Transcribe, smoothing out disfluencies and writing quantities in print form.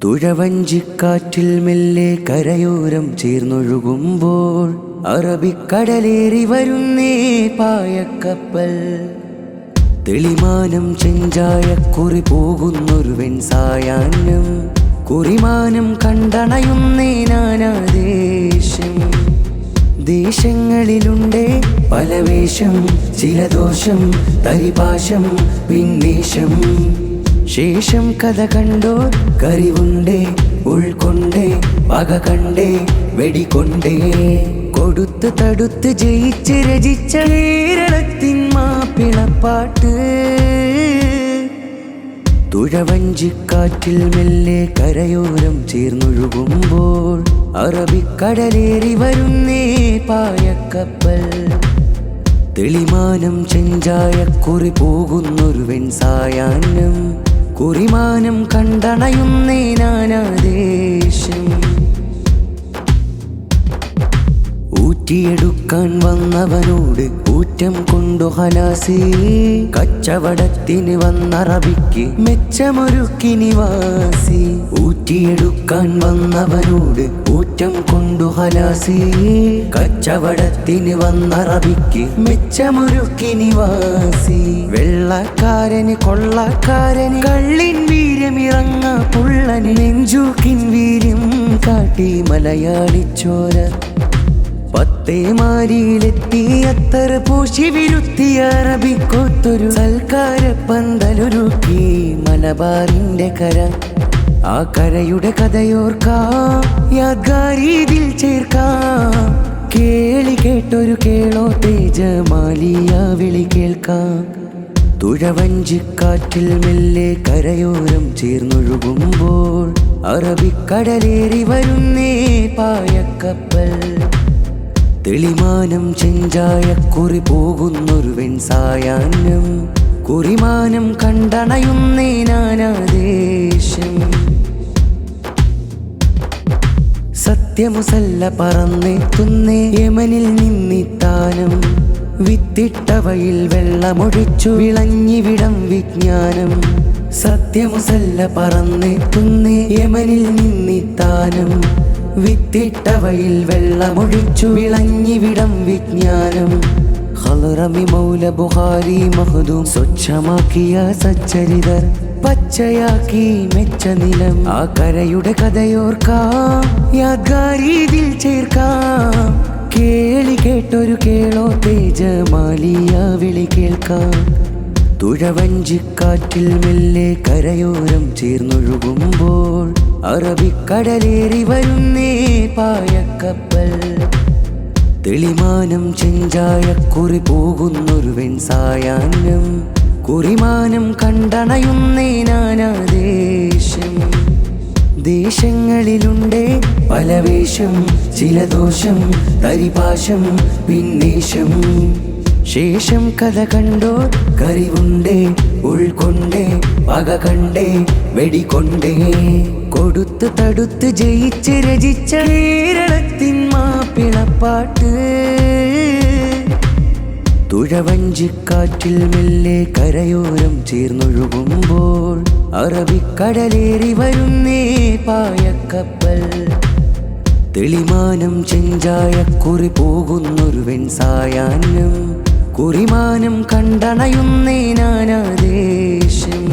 തുഴവഞ്ചിക്കാറ്റിൽ മെല്ലെ കരയോരം ചേർന്നൊഴുകുമ്പോൾ അറബിക്കടലേറി വരുന്നേ പായക്കപ്പൽ. തെളിമാനം ചെഞ്ചായക്കുറി പോകുന്നൊരു വെൺസായാന്നം, കുറിമാനം കണ്ടണയുന്നേ നാനാദേശം. ദേശങ്ങളിലുണ്ടേ പല വേഷം, ചില ദോഷം തരിപാശം പിന്നേഷം. ശേഷം കഥ കണ്ടോ കറിവുണ്ടേ, ഉൾക്കൊണ്ടേ പക കണ്ടേ വെടികൊണ്ടേ. കൊടുത്ത് തടുത്ത് ജയിച്ച് രചിച്ച കേരളത്തിൻ മാപ്പിളപ്പാട്ട്. തുഴവഞ്ചിക്കാറ്റിൽ മെല്ലെ കരയോരം ചേർന്നൊഴുകുമ്പോൾ അറബിക്കടലേറി വരുന്നേ പായക്കപ്പൽ. തെളിമാനം ചെഞ്ചായക്കുറി പോകുന്നൊരു വെൺസായാന്നം, കുറിമാനം കണ്ടണയുന്നേ നാനാദേശം. ഊറ്റിയെടുക്കാൻ വന്നവനോട് ഊറ്റം കൊണ്ടു ഹലാസി, കച്ചവടത്തിന് വന്നറബിക്ക് മെച്ചമൊരുക്കി നിവാസി. ഊറ്റിയെടുക്കാൻ വന്നവനോട് ഊറ്റം കൊണ്ടു ഹലാസി, കച്ചവടത്തിന് വന്നറബിക്ക് മെച്ചമൊരുക്കി നിവാസി. വെള്ളക്കാരന് കൊള്ളക്കാരന് കള്ളിൻ വീര്യമിറങ്ങ പുള്ളന്, നെഞ്ചൂക്കിൻ വീര്യം കാട്ടി മലയാളിച്ചോര. പത്തേമാരിയിലെത്തി അത്തറ പൂശി വിരുത്തിയ അറബിക്കൊത്തൊരു സൽക്കാര പന്തലൊരുക്കി മലബാറിന്റെ കര. ആ കരയുടെ കഥയോർക്കാം, യാദ്ഗാരീതിൽ ചേർക്കാം. കേളി കേട്ടൊരു കേളോ തേജമാലിയ വിളി കേൾക്കാം. തുഴവഞ്ചിക്കാറ്റിൽ മെല്ലെ കരയോരം ചേർന്നൊഴുകുമ്പോൾ അറബിക്കടലേറി വരുന്നേ പായക്കപ്പൽ. തെളിമാനം ചെഞ്ചായക്കുറി പോകുന്നൊരു വെൺസായാന്നം, കുറിമാനം കണ്ടണയുന്നേ നാനാദേശം. സത്യമുസല്ല പറന്നെത്തുന്നേ യമനിൽ നിന്നിത്താനം, വിത്തിട്ടവയിൽ വെള്ളമൊഴിച്ചു വിളഞ്ഞിവിടം വിജ്ഞാനം. സത്യമുസല്ല പറന്നെത്തുന്നേ യമനിൽ നിന്നിത്താനം, വിത്തിട്ടവയിൽ വെള്ളമൊഴിച്ചു വിളഞ്ഞിവിടം വിജ്ഞാനം. ഖലറമി മൗല ബുഖാരി മഖ്ദൂം സ്വച്ഛമാക്കിയ സച്ചരിതർ, പച്ചയാക്കി മെച്ച നിലം. ആ കരയുടെ കഥയോർക്കാം, യാദ്ഗാരീതിൽ ചേർക്കാം. കേളി കേട്ടൊരു കേളോ തേജമാലിയ വിളി കേൾക്കാം. തുഴവഞ്ചിക്കാറ്റിൽ മെല്ലെ കരയോരം ചേർന്നൊഴുകുമ്പോൾ അറബിക്കടലേറി വരുന്നേ പായക്കപ്പൽ. തെളിമാനം ചെഞ്ചായക്കുറി പോകുന്നൊരു വെൺസായാന്നം, കുറിമാനം കണ്ടണയുന്നേ നാനാദേശം. ദേശങ്ങളിലുണ്ടേ പല വേഷം, ചില ദോഷം തരിപാശം പിന്നേഷം. ശേഷം കഥ കണ്ടോ കറിവുണ്ടേ, ഉൾക്കൊണ്ടേ പക കണ്ടേ വെടികൊണ്ടേ. കൊടുത്ത് തടുത്ത് ജയിച്ച് രചിച്ച കേരളത്തിൻ മാപ്പിളപ്പാട്ട്. തുഴവഞ്ചിക്കാറ്റിൽ മെല്ലെ കരയോരം ചേർന്നൊഴുകുമ്പോൾ അറബിക്കടലേറി വരുന്നേ പായക്കപ്പൽ. തെളിമാനം ചെഞ്ചായക്കുറി പോകുന്നൊരു വെൺസായാന്നം, കുറിമാനം കണ്ടണയുന്നേ നാനാദേശം.